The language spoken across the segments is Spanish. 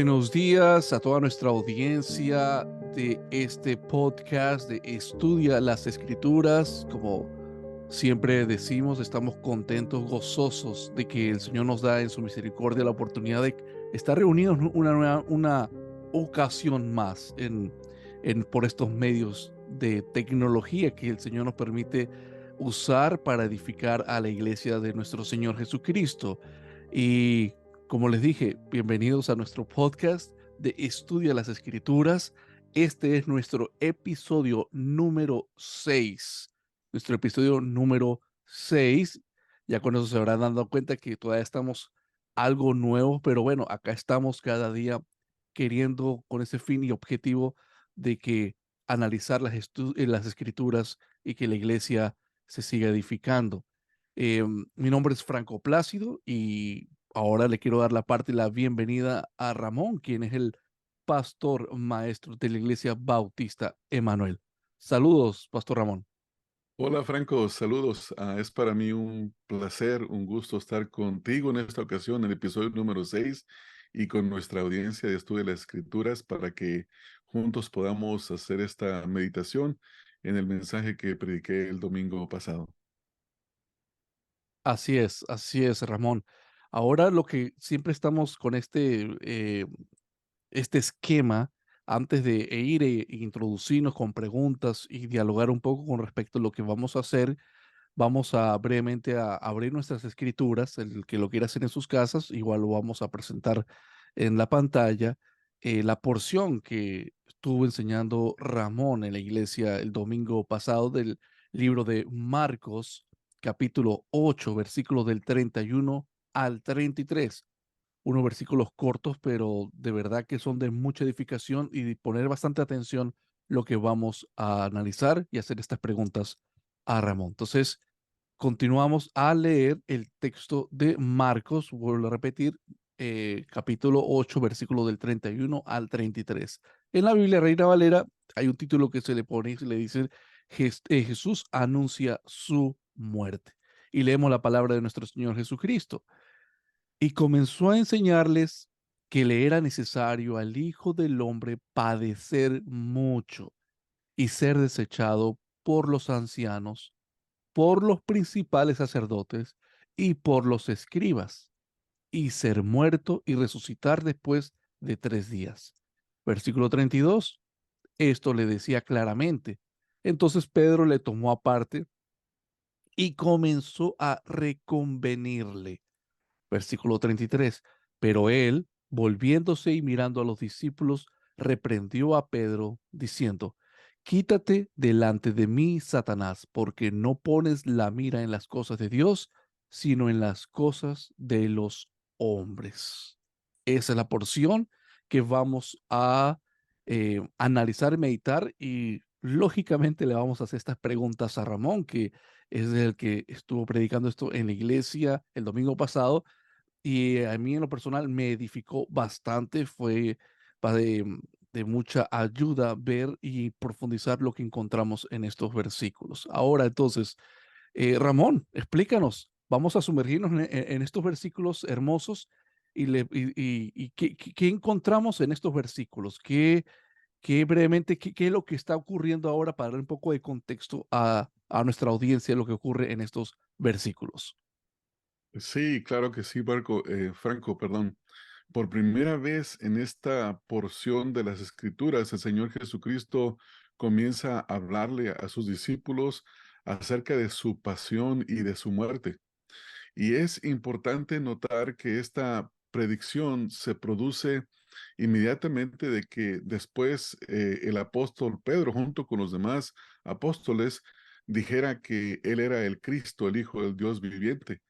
Buenos días a toda nuestra audiencia de este podcast de Estudia las Escrituras. Como siempre decimos, estamos contentos, gozosos de que el Señor nos da en su misericordia la oportunidad de estar reunidos una ocasión más por estos medios de tecnología que el Señor nos permite usar para edificar a la iglesia de nuestro Señor Jesucristo. Y como les dije, bienvenidos a nuestro podcast de Estudia las Escrituras. Este es nuestro episodio número 6. Nuestro episodio número 6. Ya con eso se habrán dado cuenta que todavía estamos algo nuevo, pero bueno, acá estamos cada día queriendo con ese fin y objetivo de que analizar las escrituras y que la iglesia se siga edificando. Mi nombre es Franco Plácido y ahora le quiero dar la bienvenida a Ramón, quien es el pastor maestro de la Iglesia Bautista Emanuel. Saludos, Pastor Ramón. Hola Franco, saludos. Es para mí un placer, un gusto estar contigo en esta ocasión, en el episodio número 6 y con nuestra audiencia de Estudio de las Escrituras para que juntos podamos hacer esta meditación en el mensaje que prediqué el domingo pasado. Así es, Ramón. Ahora lo que siempre estamos con este esquema, antes de ir e introducirnos con preguntas y dialogar un poco con respecto a lo que vamos a hacer. Vamos a brevemente a abrir nuestras escrituras, el que lo quiera hacer en sus casas, igual lo vamos a presentar en la pantalla. La porción que estuvo enseñando Ramón en la iglesia el domingo pasado del libro de Marcos, capítulo 8, versículos del 31 al 33. Unos versículos cortos, pero de verdad que son de mucha edificación y de poner bastante atención lo que vamos a analizar y hacer estas preguntas a Ramón. Entonces, continuamos a leer el texto de Marcos, vuelvo a repetir, capítulo 8, versículo del 31 al 33. En la Biblia Reina Valera hay un título que se le pone y se le dice Jesús anuncia su muerte. Y leemos la palabra de nuestro Señor Jesucristo. Y comenzó a enseñarles que le era necesario al Hijo del Hombre padecer mucho y ser desechado por los ancianos, por los principales sacerdotes y por los escribas, y ser muerto y resucitar después de 3 días. Versículo 32. Esto le decía claramente. Entonces Pedro le tomó aparte y comenzó a reconvenirle. Versículo 33. Pero él, volviéndose y mirando a los discípulos, reprendió a Pedro, diciendo, Quítate delante de mí, Satanás, porque no pones la mira en las cosas de Dios, sino en las cosas de los hombres. Esa es la porción que vamos a analizar, meditar y lógicamente le vamos a hacer estas preguntas a Ramón, que es el que estuvo predicando esto en la iglesia el domingo pasado y a mí en lo personal me edificó bastante, fue de mucha ayuda ver y profundizar lo que encontramos en estos versículos. Ahora entonces, Ramón, explícanos, vamos a sumergirnos en estos versículos hermosos y qué encontramos en estos versículos, qué brevemente, qué es lo que está ocurriendo ahora para dar un poco de contexto a nuestra audiencia, lo que ocurre en estos versículos. Sí, claro que sí, Franco, perdón. Por primera vez en esta porción de las Escrituras, el Señor Jesucristo comienza a hablarle a sus discípulos acerca de su pasión y de su muerte. Y es importante notar que esta predicción se produce inmediatamente de que después el apóstol Pedro, junto con los demás apóstoles, dijera que él era el Cristo, el Hijo del Dios viviente.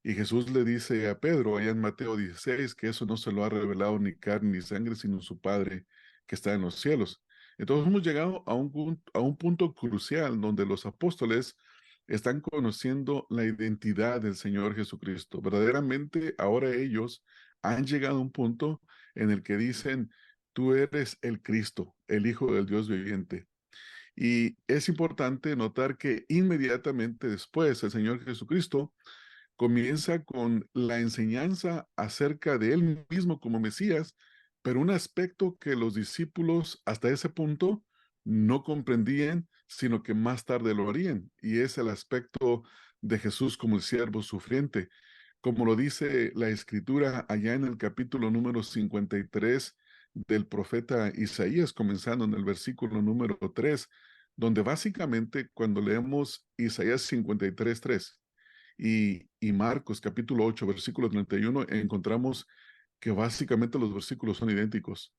Y Jesús le dice a Pedro, allá en Mateo 16, que eso no se lo ha revelado ni carne ni sangre, sino su Padre que está en los cielos. Entonces hemos llegado a un punto crucial donde los apóstoles están conociendo la identidad del Señor Jesucristo. Verdaderamente ahora ellos han llegado a un punto en el que dicen, tú eres el Cristo, el Hijo del Dios viviente. Y es importante notar que inmediatamente después el Señor Jesucristo comienza con la enseñanza acerca de él mismo como Mesías, pero un aspecto que los discípulos hasta ese punto no comprendían, sino que más tarde lo harían, y es el aspecto de Jesús como el siervo sufriente. Como lo dice la escritura allá en el capítulo número 53 del profeta Isaías, comenzando en el versículo número 3, donde básicamente cuando leemos Isaías 53:3 y Marcos capítulo 8, versículo 31, encontramos que básicamente los versículos son idénticos,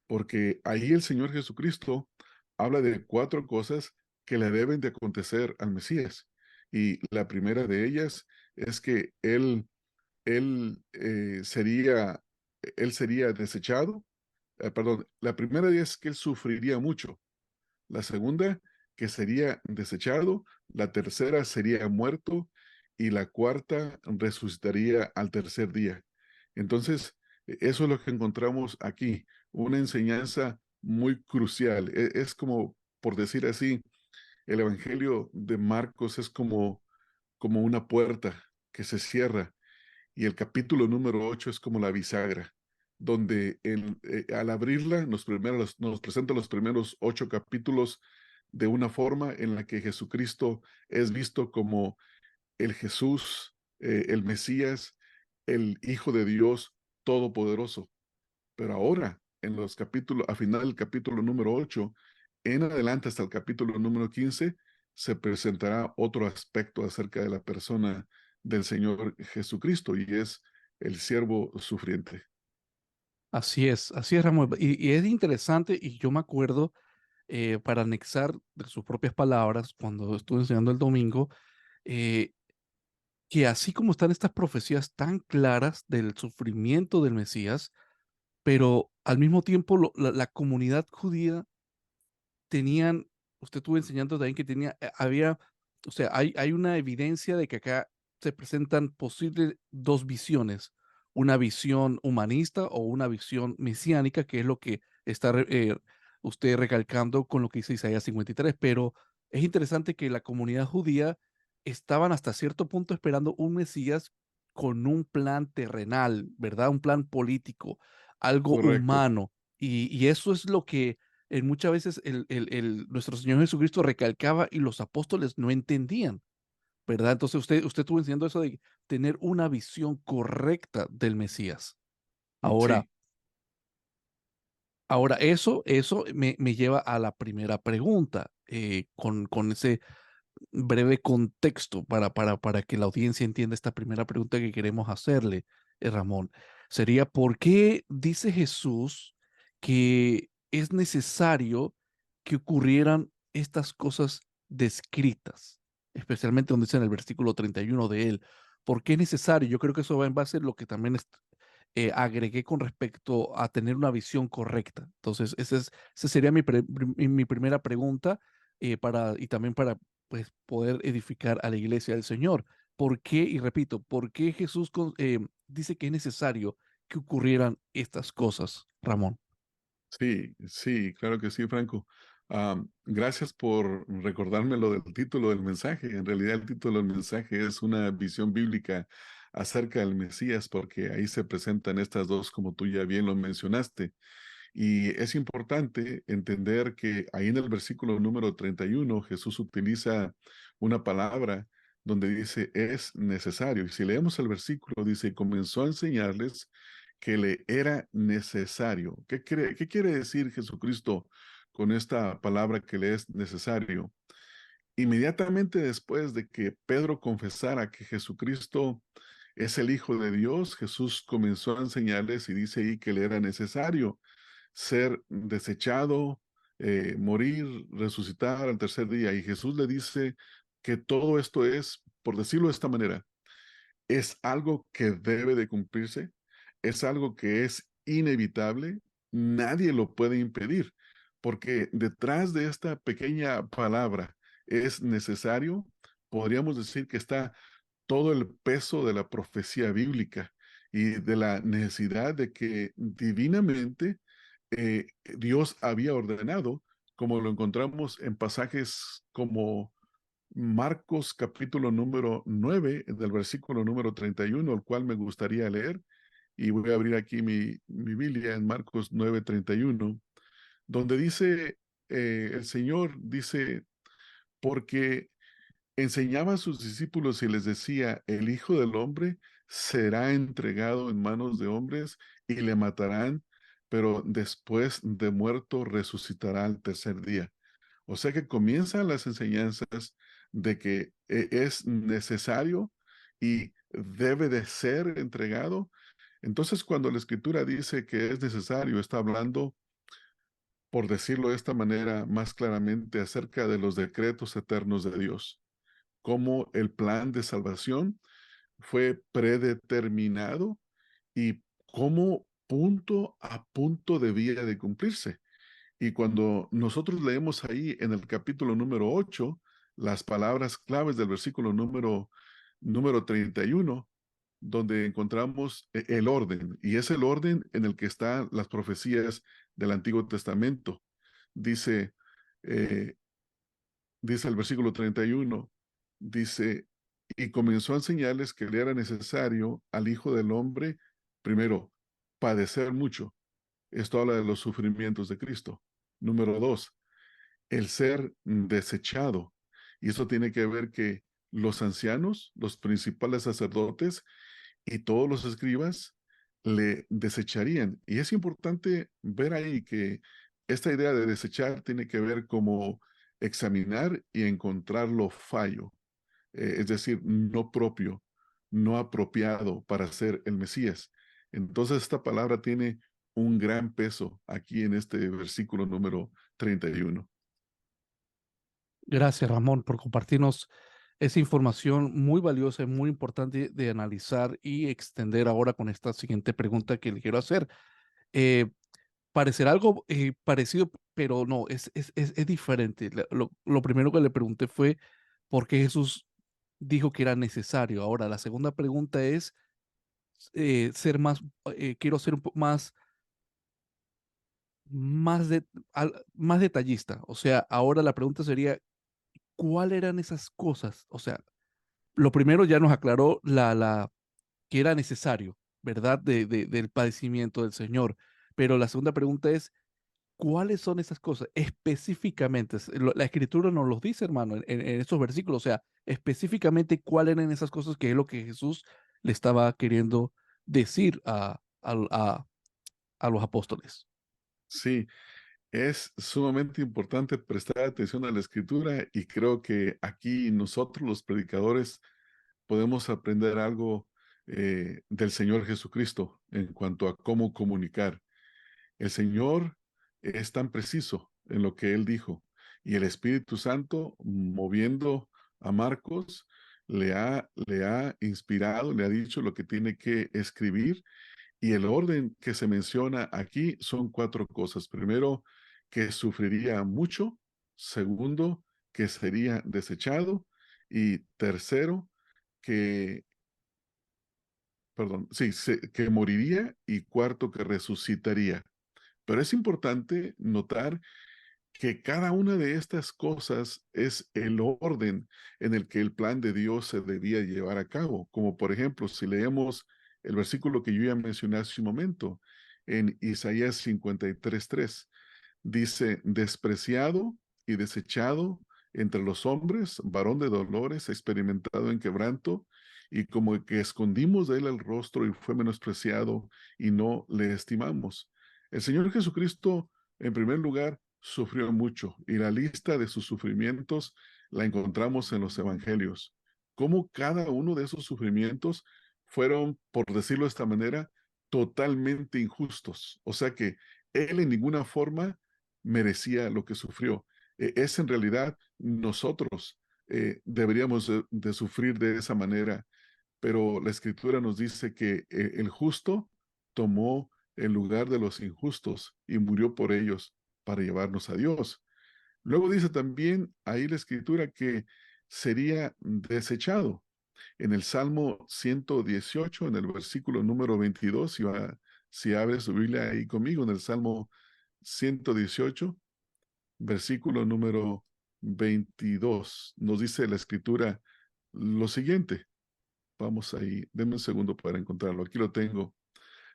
porque ahí el Señor Jesucristo habla de cuatro cosas que le deben de acontecer al Mesías. Y la primera de ellas es que él, eh, sería, él sería desechado. Perdón, la primera es que él sufriría mucho. La segunda, que sería desechado. La tercera sería muerto. Y la cuarta, resucitaría al tercer día. Entonces, eso es lo que encontramos aquí, una enseñanza muy crucial. Es como, por decir así, el Evangelio de Marcos es como una puerta que se cierra y el capítulo número 8 es como la bisagra, donde al abrirla nos presenta los primeros 8 capítulos de una forma en la que Jesucristo es visto como el Jesús, el Mesías, el Hijo de Dios Todopoderoso. Pero ahora, en los capítulos, a final del capítulo número 8, en adelante hasta el capítulo número 15, se presentará otro aspecto acerca de la persona del Señor Jesucristo y es el siervo sufriente. Así es, Ramón. Y es interesante, y yo me acuerdo, para anexar de sus propias palabras, cuando estuve enseñando el domingo, eh, que así como están estas profecías tan claras del sufrimiento del Mesías, pero al mismo tiempo la comunidad judía tenían, usted estuvo enseñando también que había, o sea, hay una evidencia de que acá se presentan posibles dos visiones, una visión humanista o una visión mesiánica, que es lo que está usted recalcando con lo que dice Isaías 53, pero es interesante que la comunidad judía estaban hasta cierto punto esperando un Mesías con un plan terrenal, ¿verdad? Un plan político, algo Correcto. humano. Y eso es lo que muchas veces nuestro Señor Jesucristo recalcaba y los apóstoles no entendían, ¿verdad? Entonces usted estuvo enseñando eso de tener una visión correcta del Mesías. Ahora, Sí, eso me lleva a la primera pregunta, con ese breve contexto para que la audiencia entienda esta primera pregunta que queremos hacerle, Ramón. Sería, ¿por qué dice Jesús que es necesario que ocurrieran estas cosas descritas? Especialmente donde dice en el versículo 31 de él. ¿Por qué es necesario? Yo creo que eso va en base a lo que también agregué con respecto a tener una visión correcta. Entonces, esa sería mi primera pregunta, y también para, pues, poder edificar a la iglesia del Señor. ¿Por qué? Y repito, ¿por qué Jesús dice que es necesario que ocurrieran estas cosas, Ramón? sí, sí, claro que sí, Franco. Gracias por recordarme lo del título del mensaje. En realidad el título del mensaje es una visión bíblica acerca del Mesías, porque ahí se presentan estas dos, como tú ya bien lo mencionaste. Y es importante entender que ahí en el versículo número 31 Jesús utiliza una palabra donde dice es necesario. Y si leemos el versículo, dice, comenzó a enseñarles que le era necesario. ¿Qué quiere decir Jesucristo con esta palabra que le es necesario? Inmediatamente después de que Pedro confesara que Jesucristo es el Hijo de Dios, Jesús comenzó a enseñarles y dice ahí que le era necesario ser desechado, morir, resucitar al tercer día. Y Jesús le dice que todo esto es, por decirlo de esta manera, es algo que debe de cumplirse, es algo que es inevitable, nadie lo puede impedir, porque detrás de esta pequeña palabra es necesario, podríamos decir que está todo el peso de la profecía bíblica y de la necesidad de que divinamente Dios había ordenado, como lo encontramos en pasajes como Marcos capítulo número 9 del versículo número 31, el cual me gustaría leer, Y voy a abrir aquí mi Biblia en Marcos 9:31, donde dice, el Señor dice, porque enseñaba a sus discípulos y les decía, el Hijo del Hombre será entregado en manos de hombres y le matarán, pero después de muerto resucitará al tercer día. O sea que comienzan las enseñanzas de que es necesario y debe de ser entregado. Entonces, cuando la Escritura dice que es necesario, está hablando, por decirlo de esta manera, más claramente acerca de los decretos eternos de Dios, cómo el plan de salvación fue predeterminado y cómo punto a punto debía de cumplirse. Y cuando nosotros leemos ahí en el capítulo número 8 las palabras claves del versículo número 31, donde encontramos el orden, y es el orden en el que están las profecías del Antiguo Testamento. Dice, eh, dice el versículo 31, dice, y comenzó a enseñarles que le era necesario al Hijo del Hombre, primero, padecer mucho. Esto habla de los sufrimientos de Cristo. Número dos, el ser desechado. Y eso tiene que ver que los ancianos, los principales sacerdotes y todos los escribas le desecharían. Y es importante ver ahí que esta idea de desechar tiene que ver como examinar y encontrar lo fallo, es decir, no propio, no apropiado para ser el Mesías. Entonces esta palabra tiene un gran peso aquí en este versículo número 31. Gracias, Ramón, por compartirnos esa información muy valiosa y muy importante de analizar y extender ahora con esta siguiente pregunta que le quiero hacer. Eh, Parecerá algo parecido, pero no, es diferente. Lo primero que le pregunté fue por qué Jesús dijo que era necesario. Ahora, la segunda pregunta es ser más, quiero ser un poco más detallista. O sea, ahora la pregunta sería, ¿cuáles eran esas cosas? O sea, lo primero ya nos aclaró que era necesario, ¿verdad? Del padecimiento del Señor. Pero la segunda pregunta es, ¿cuáles son esas cosas específicamente? La escritura nos los dice, hermano, en estos versículos. O sea, específicamente cuáles eran esas cosas que es lo que Jesús le estaba queriendo decir a los apóstoles. Sí, es sumamente importante prestar atención a la escritura y creo que aquí nosotros los predicadores podemos aprender algo del Señor Jesucristo en cuanto a cómo comunicar. El Señor es tan preciso en lo que Él dijo y el Espíritu Santo, moviendo a Marcos, le ha inspirado, le ha dicho lo que tiene que escribir, y el orden que se menciona aquí son cuatro cosas. Primero, que sufriría mucho. Segundo, que sería desechado. Y tercero, que, perdón, sí, que moriría. Y cuarto, que resucitaría. Pero es importante notar que cada una de estas cosas es el orden en el que el plan de Dios se debía llevar a cabo. Como por ejemplo, si leemos el versículo que yo ya mencioné hace un momento, en Isaías 53:3, dice, despreciado y desechado entre los hombres, varón de dolores, experimentado en quebranto, y como que escondimos de él el rostro y fue menospreciado y no le estimamos. El Señor Jesucristo, en primer lugar, sufrió mucho y la lista de sus sufrimientos la encontramos en los evangelios. Cómo cada uno de esos sufrimientos fueron, por decirlo de esta manera, totalmente injustos. O sea que él en ninguna forma merecía lo que sufrió. Es en realidad nosotros deberíamos de sufrir de esa manera, pero la escritura nos dice que el justo tomó el lugar de los injustos y murió por ellos para llevarnos a Dios. Luego dice también ahí la escritura que sería desechado. En el Salmo 118, en el versículo número 22, si abre su Biblia ahí conmigo, en el Salmo 118, versículo número 22, nos dice la escritura lo siguiente. Vamos ahí, denme un segundo para encontrarlo. Aquí lo tengo.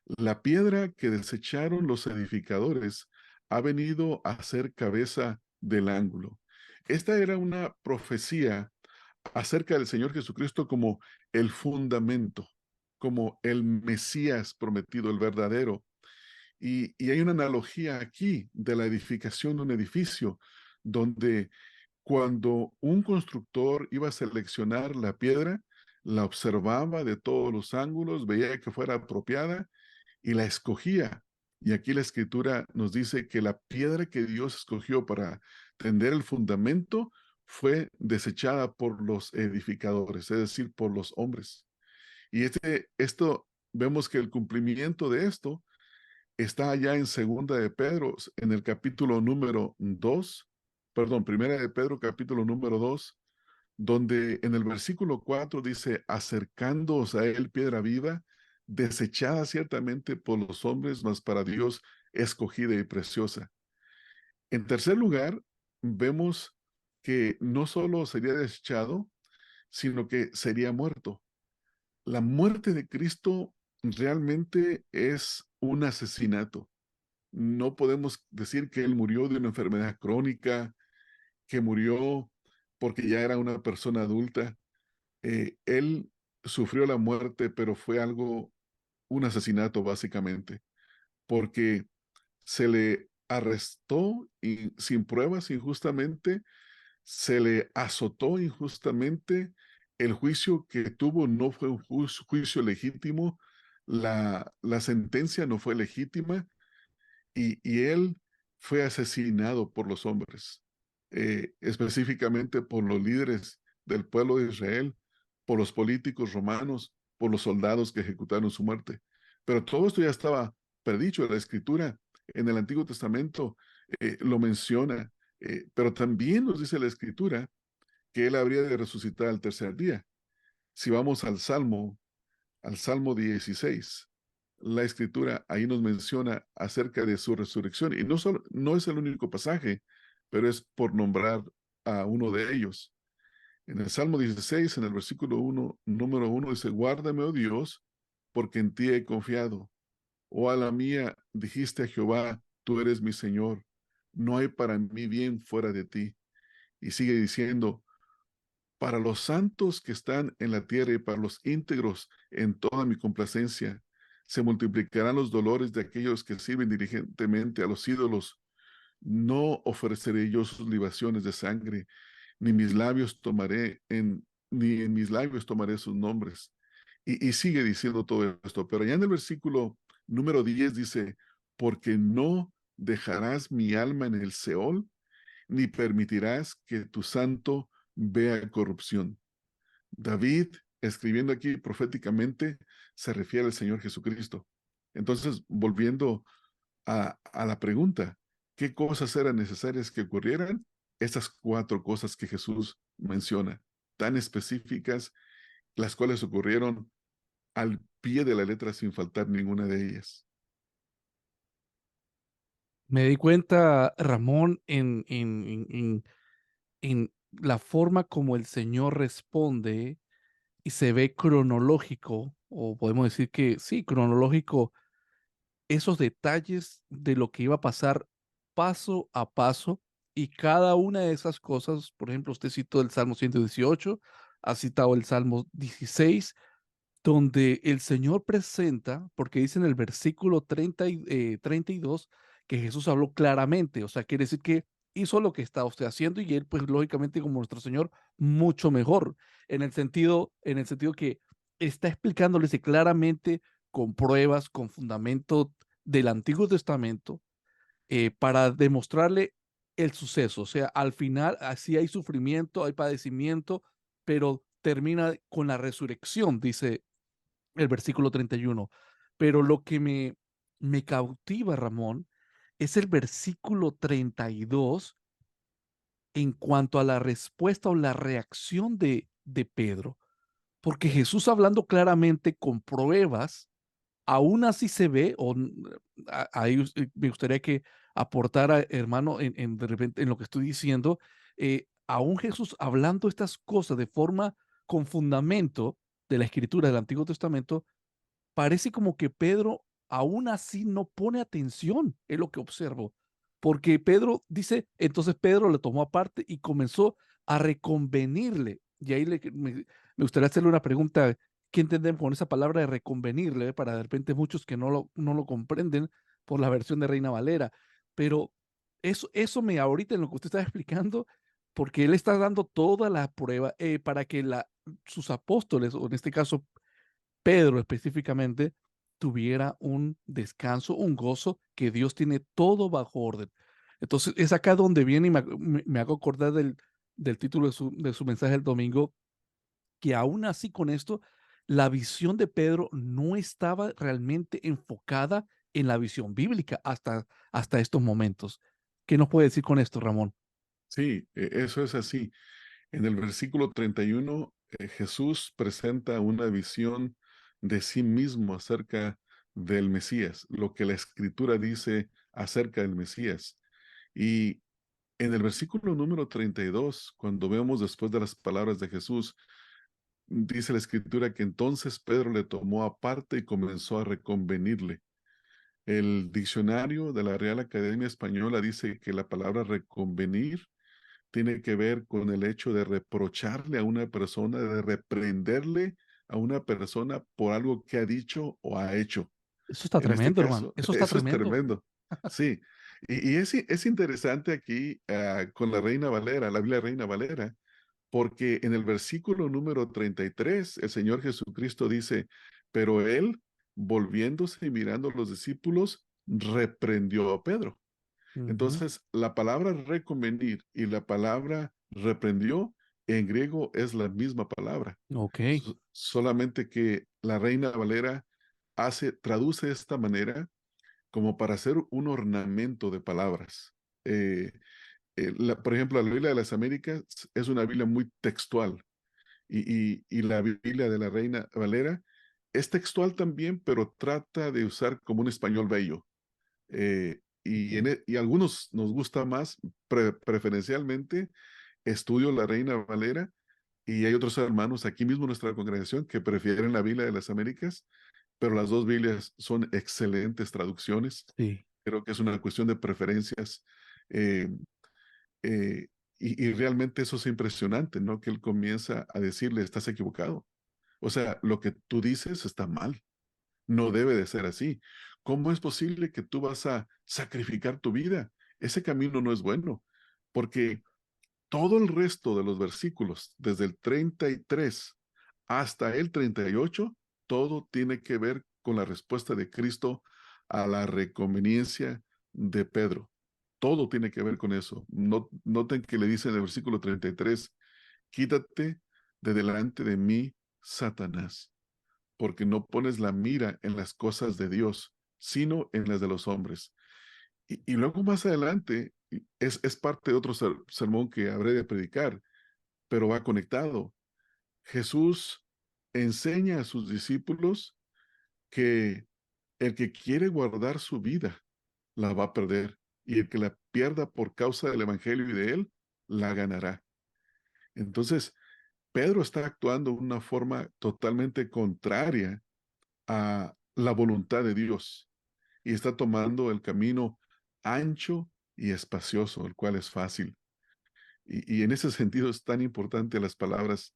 La piedra que desecharon los edificadores ha venido a ser cabeza del ángulo. Esta era una profecía acerca del Señor Jesucristo como el fundamento, como el Mesías prometido, el verdadero. Y hay una analogía aquí de la edificación de un edificio, donde cuando un constructor iba a seleccionar la piedra, la observaba de todos los ángulos, veía que fuera apropiada y la escogía. Y aquí la escritura nos dice que la piedra que Dios escogió para tender el fundamento fue desechada por los edificadores, es decir, por los hombres. Y esto, vemos que el cumplimiento de esto está allá en Segunda de Pedro, en el capítulo número 2, perdón, Primera de Pedro, capítulo número 2, donde en el versículo 4 dice, acercándoos a él piedra viva, desechada ciertamente por los hombres, mas para Dios escogida y preciosa. En tercer lugar, vemos que no solo sería desechado, sino que sería muerto. La muerte de Cristo realmente es un asesinato. No podemos decir que él murió de una enfermedad crónica, que murió porque ya era una persona adulta. Él sufrió la muerte, pero fue un asesinato básicamente, porque se le arrestó sin pruebas injustamente, se le azotó injustamente, el juicio que tuvo no fue un juicio legítimo, la sentencia no fue legítima y él fue asesinado por los hombres, específicamente por los líderes del pueblo de Israel, por los políticos romanos, por los soldados que ejecutaron su muerte. Pero todo esto ya estaba predicho, la escritura en el Antiguo Testamento lo menciona, pero también nos dice la escritura que él habría de resucitar al tercer día. Si vamos al Salmo 16, la escritura ahí nos menciona acerca de su resurrección. Y no es el único pasaje, pero es por nombrar a uno de ellos. En el Salmo 16, en el versículo 1, número 1, dice, guárdame, oh Dios, porque en ti he confiado. Oh ala mía, dijiste a Jehová, tú eres mi Señor. No hay para mí bien fuera de ti. Y sigue diciendo, para los santos que están en la tierra y para los íntegros en toda mi complacencia, se multiplicarán los dolores de aquellos que sirven diligentemente a los ídolos. No ofreceré yo sus libaciones de sangre, ni en mis labios tomaré sus nombres. Y sigue diciendo todo esto, pero allá en el versículo número 10 dice, porque no dejarás mi alma en el Seol, ni permitirás que tu santo vea corrupción. David, escribiendo aquí proféticamente, se refiere al Señor Jesucristo. Entonces, volviendo a la pregunta, ¿qué cosas eran necesarias que ocurrieran? Estas cuatro cosas que Jesús menciona, tan específicas, las cuales ocurrieron al pie de la letra sin faltar ninguna de ellas. Me di cuenta, Ramón, en la forma como el Señor responde y se ve cronológico, o podemos decir que sí, cronológico, esos detalles de lo que iba a pasar paso a paso y cada una de esas cosas, por ejemplo, usted citó el Salmo 118, ha citado el Salmo 16, donde el Señor presenta, porque dice en el versículo 32 que Jesús habló claramente, o sea, quiere decir que hizo lo que está usted haciendo y él, pues lógicamente como nuestro Señor, mucho mejor, en el sentido que está explicándoles claramente con pruebas, con fundamento del Antiguo Testamento, para demostrarle el suceso, o sea, al final así hay sufrimiento, hay padecimiento, pero termina con la resurrección, dice el versículo 31. Pero lo que me cautiva, Ramón, es el versículo 32 en cuanto a la respuesta o la reacción de Pedro. Porque Jesús hablando claramente con pruebas, aún así se ve, ahí me gustaría que aportara, hermano, de repente en lo que estoy diciendo, aún Jesús hablando estas cosas de forma con fundamento de la escritura del Antiguo Testamento, parece como que Pedro aún así no pone atención, es lo que observo. Porque Pedro dice, entonces Pedro le tomó aparte y comenzó a reconvenirle. Y ahí me gustaría hacerle una pregunta. ¿Qué entendemos con esa palabra de reconvenirle? Para de repente muchos que no lo comprenden por la versión de Reina Valera. Pero eso me ahorita en lo que usted está explicando, porque él está dando toda la prueba para que sus apóstoles, o en este caso Pedro específicamente, tuviera un descanso, un gozo, que Dios tiene todo bajo orden. Entonces, es acá donde viene y me hago acordar del título de su mensaje del domingo, que aún así con esto, la visión de Pedro no estaba realmente enfocada en la visión bíblica hasta estos momentos. ¿Qué nos puede decir con esto, Ramón? Sí, eso es así. En el versículo 31, Jesús presenta una visión de sí mismo acerca del Mesías, lo que la Escritura dice acerca del Mesías. Y en el versículo número 32, cuando vemos después de las palabras de Jesús, dice la Escritura que entonces Pedro le tomó aparte y comenzó a reconvenirle. El diccionario de la Real Academia Española dice que la palabra reconvenir tiene que ver con el hecho de reprocharle a una persona, de reprenderle a una persona por algo que ha dicho o ha hecho. Eso está En este tremendo, hermano. caso, Eso está eso es tremendo. tremendo. Sí. Y es interesante aquí con la Reina Valera, la Biblia Reina Valera, porque en el versículo número 33, el Señor Jesucristo dice, pero él, volviéndose y mirando a los discípulos, reprendió a Pedro. Ujú. Entonces, la palabra reconvenir y la palabra reprendió en griego es la misma palabra, Ok. solamente que la Reina Valera traduce de esta manera como para hacer un ornamento de palabras. Eh, por ejemplo, la Biblia de las Américas es una Biblia muy textual y la Biblia de la Reina Valera es textual también, pero trata de usar como un español bello. Ok. Y a algunos nos gusta más, preferencialmente, estudio la Reina Valera, y hay otros hermanos aquí mismo en nuestra congregación que prefieren la Biblia de las Américas, pero las dos Biblias son excelentes traducciones. Sí. Creo que es una cuestión de preferencias. eh, eh, y realmente eso es impresionante, ¿no? Que él comienza a decirle, estás equivocado. O sea, lo que tú dices está mal. No debe de ser así. ¿Cómo es posible que tú vas a sacrificar tu vida? Ese camino no es bueno, porque todo el resto de los versículos, desde el 33 hasta el 38, todo tiene que ver con la respuesta de Cristo a la reconveniencia de Pedro. Todo tiene que ver con eso. Noten que le dice en el versículo 33, quítate de delante de mí, Satanás, porque no pones la mira en las cosas de Dios, sino en las de los hombres. Y luego más adelante es parte de otro sermón que habré de predicar, pero va conectado. Jesús enseña a sus discípulos que el que quiere guardar su vida la va a perder, y el que la pierda por causa del Evangelio y de él, la ganará. Entonces, Pedro está actuando de una forma totalmente contraria a la voluntad de Dios y está tomando el camino ancho y espacioso, el cual es fácil. Y en ese sentido es tan importante las palabras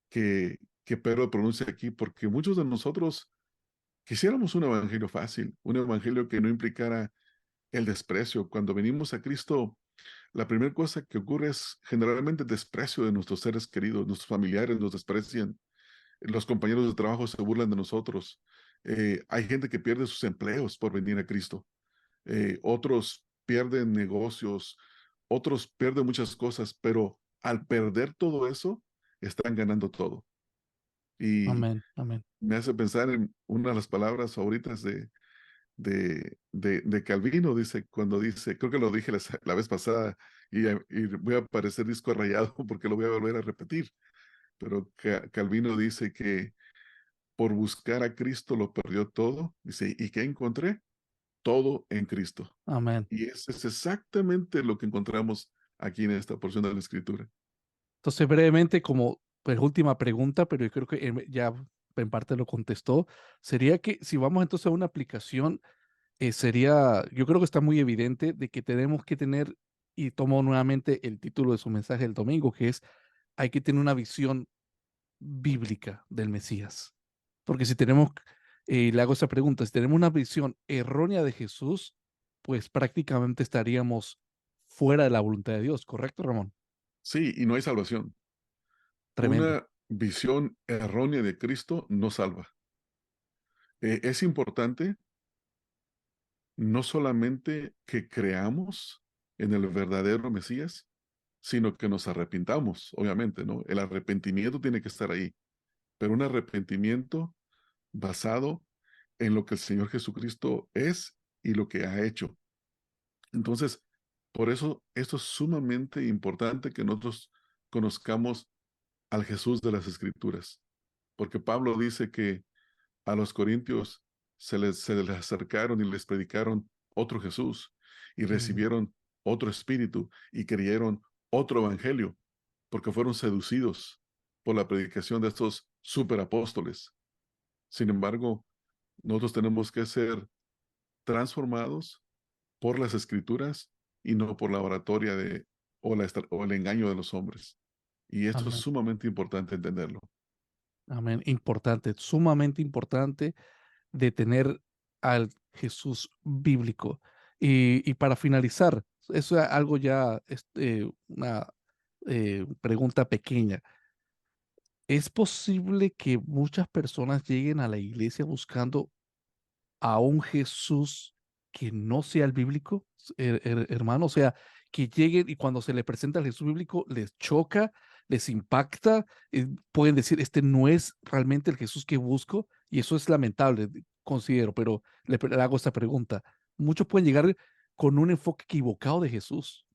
que Pedro pronuncia aquí, porque muchos de nosotros quisiéramos un evangelio fácil, un evangelio que no implicara el desprecio. Cuando venimos a Cristo, la primera cosa que ocurre es generalmente el desprecio de nuestros seres queridos, nuestros familiares nos desprecian, los compañeros de trabajo se burlan de nosotros, hay gente que pierde sus empleos por venir a Cristo. Otros pierden negocios, otros pierden muchas cosas, pero al perder todo eso, están ganando todo. Y Amén. Amén. me hace pensar en una de las palabras favoritas de Calvino, dice, cuando dice, creo que lo dije la vez pasada, y voy a parecer disco rayado porque lo voy a volver a repetir, pero Calvino dice que por buscar a Cristo lo perdió todo, dice, ¿y qué encontré? Todo en Cristo. Amén. Y eso es exactamente lo que encontramos aquí en esta porción de la Escritura. Entonces, brevemente, como pues, última pregunta, pero yo creo que ya en parte lo contestó, sería que si vamos entonces a una aplicación, sería, yo creo que está muy evidente de que tenemos que tener, y tomo nuevamente el título de su mensaje del domingo, que es, hay que tener una visión bíblica del Mesías. Porque si tenemos, le hago esa pregunta, si tenemos una visión errónea de Jesús, pues prácticamente estaríamos fuera de la voluntad de Dios, ¿correcto, Ramón? Sí, y no hay salvación. Tremendo. Una visión errónea de Cristo no salva. Es importante no solamente que creamos en el verdadero Mesías, sino que nos arrepintamos, obviamente, ¿no? El arrepentimiento tiene que estar ahí, pero un arrepentimiento basado en lo que el Señor Jesucristo es y lo que ha hecho. Entonces, por eso esto es sumamente importante que nosotros conozcamos al Jesús de las Escrituras, porque Pablo dice que a los corintios se les acercaron y les predicaron otro Jesús y Mm, recibieron otro espíritu y creyeron otro evangelio, porque fueron seducidos por la predicación de estos superapóstoles. Sin embargo, nosotros tenemos que ser transformados por las escrituras y no por la oratoria o el engaño de los hombres. Y esto es amén, sumamente importante entenderlo. amén. Importante, sumamente importante de tener al Jesús bíblico. Y para finalizar, eso es algo ya, una pregunta pequeña. ¿Es posible que muchas personas lleguen a la iglesia buscando a un Jesús que no sea el bíblico, hermano? O sea, que lleguen y cuando se le presenta el Jesús bíblico les choca, les impacta, pueden decir, este no es realmente el Jesús que busco, y eso es lamentable, considero, pero le hago esta pregunta. Muchos pueden llegar con un enfoque equivocado de Jesús.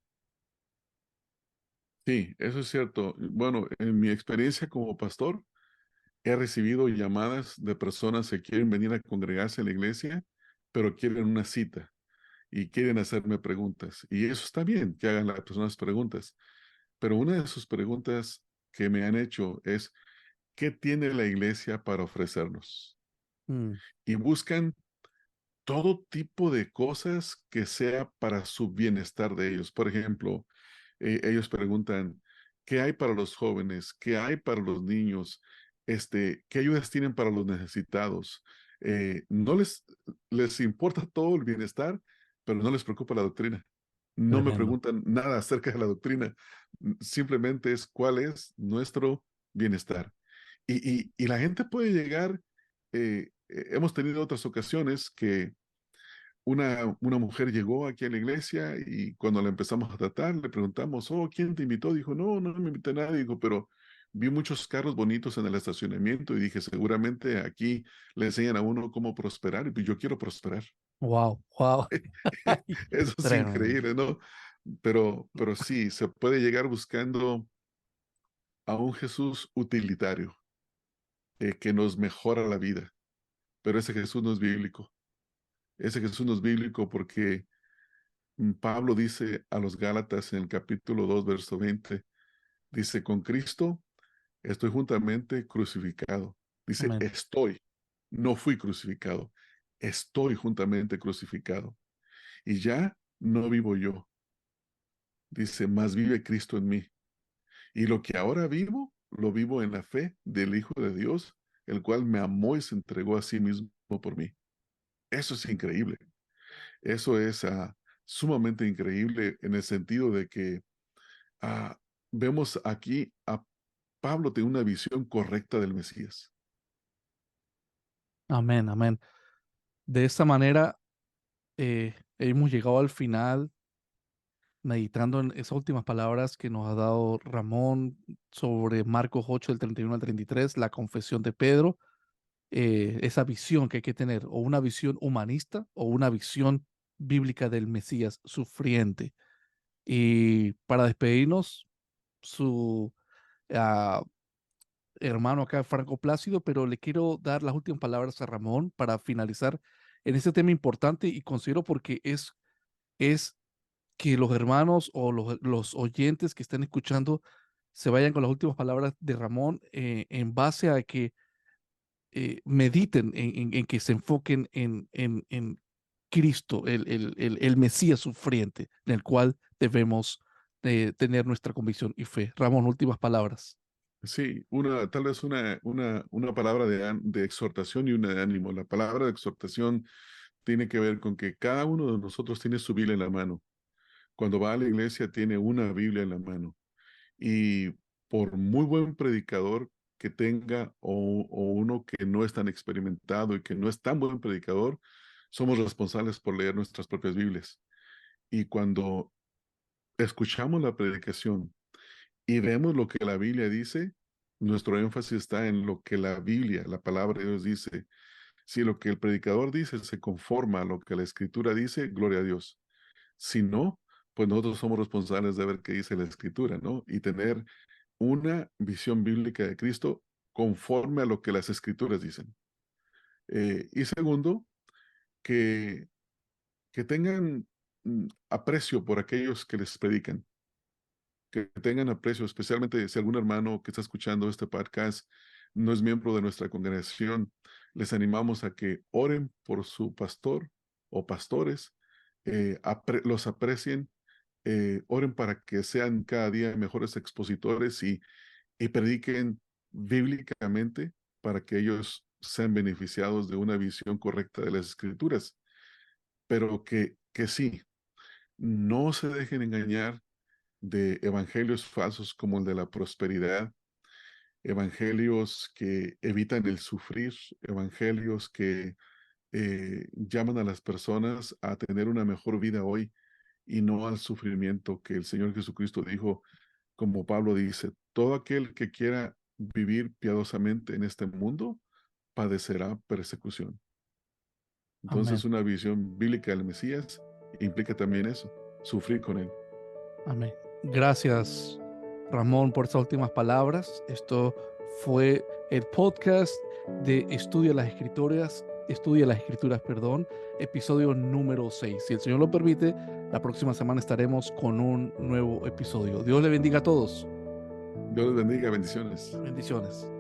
Sí, eso es cierto. Bueno, en mi experiencia como pastor, he recibido llamadas de personas que quieren venir a congregarse en la iglesia, pero quieren una cita y quieren hacerme preguntas. Y eso está bien, que hagan las personas preguntas. Pero una de sus preguntas que me han hecho es, ¿qué tiene la iglesia para ofrecernos? Mm, Y buscan todo tipo de cosas que sea para su bienestar de ellos. Por ejemplo, ellos preguntan, ¿qué hay para los jóvenes? ¿Qué hay para los niños? ¿Qué ayudas tienen para los necesitados? No les importa todo el bienestar, pero no les preocupa la doctrina. No me tremendo. preguntan nada acerca de la doctrina. Simplemente es cuál es nuestro bienestar. Y la gente puede llegar, hemos tenido otras ocasiones que una mujer llegó aquí a la iglesia y cuando la empezamos a tratar, le preguntamos, oh, ¿quién te invitó? Dijo, no, no me invité a nadie. Dijo, pero vi muchos carros bonitos en el estacionamiento y dije, seguramente aquí le enseñan a uno cómo prosperar y pues yo quiero prosperar. Wow, wow. Eso es Tremendo. increíble, ¿no? Pero sí, se puede llegar buscando a un Jesús utilitario que nos mejora la vida, pero ese Jesús no es bíblico. Ese Jesús no es bíblico porque Pablo dice a los Gálatas en el capítulo 2 verso 20, dice, con Cristo estoy juntamente crucificado. Dice, Amén. estoy, no fui crucificado, estoy juntamente crucificado. Y ya no vivo yo, dice, más vive Cristo en mí. Y lo que ahora vivo, lo vivo en la fe del Hijo de Dios, el cual me amó y se entregó a sí mismo por mí. Eso es increíble. Eso es sumamente increíble en el sentido de que ah, vemos aquí a Pablo tiene una visión correcta del Mesías. Amén, amén. De esta manera, hemos llegado al final, meditando en esas últimas palabras que nos ha dado Ramón sobre Marcos 8, del 31 al 33, la confesión de Pedro, esa visión que hay que tener, o una visión humanista o una visión bíblica del Mesías sufriente. Y para despedirnos, su ah, hermano acá, Franco Plácido, pero le quiero dar las últimas palabras a Ramón para finalizar en este tema importante y considero porque es que los hermanos o los oyentes que estén escuchando se vayan con las últimas palabras de Ramón en base a que mediten en que se enfoquen en Cristo, el Mesías sufriente, en el cual debemos tener nuestra convicción y fe. Ramón, últimas palabras. Sí, tal vez una palabra de exhortación y una de ánimo. La palabra de exhortación tiene que ver con que cada uno de nosotros tiene su Biblia en la mano. Cuando va a la iglesia tiene una Biblia en la mano. Y por muy buen predicador que tenga o uno que no es tan experimentado y que no es tan buen predicador, somos responsables por leer nuestras propias Biblias. Y cuando escuchamos la predicación y vemos lo que la Biblia dice, nuestro énfasis está en lo que la Biblia, la palabra de Dios dice. Si lo que el predicador dice se conforma a lo que la Escritura dice, gloria a Dios. Si no, pues nosotros somos responsables de ver qué dice la Escritura, ¿no? Y tener una visión bíblica de Cristo conforme a lo que las Escrituras dicen. Y segundo, que, que tengan aprecio por aquellos que les predican, que tengan aprecio, especialmente si algún hermano que está escuchando este podcast no es miembro de nuestra congregación, les animamos a que oren por su pastor o pastores, los aprecien, oren para que sean cada día mejores expositores y prediquen bíblicamente para que ellos sean beneficiados de una visión correcta de las escrituras, pero que sí, no se dejen engañar de evangelios falsos como el de la prosperidad, evangelios que evitan el sufrir, evangelios que llaman a las personas a tener una mejor vida hoy y no al sufrimiento que el Señor Jesucristo dijo, como Pablo dice, todo aquel que quiera vivir piadosamente en este mundo padecerá persecución. Amén. Entonces, una visión bíblica del Mesías implica también eso, sufrir con él. Amén. Gracias, Ramón, por estas últimas palabras. Esto fue el podcast de Estudia las Escrituras, perdón, episodio número 6. Si el Señor lo permite, la próxima semana estaremos con un nuevo episodio. Dios le bendiga a todos. Dios les bendiga, bendiciones. Bendiciones.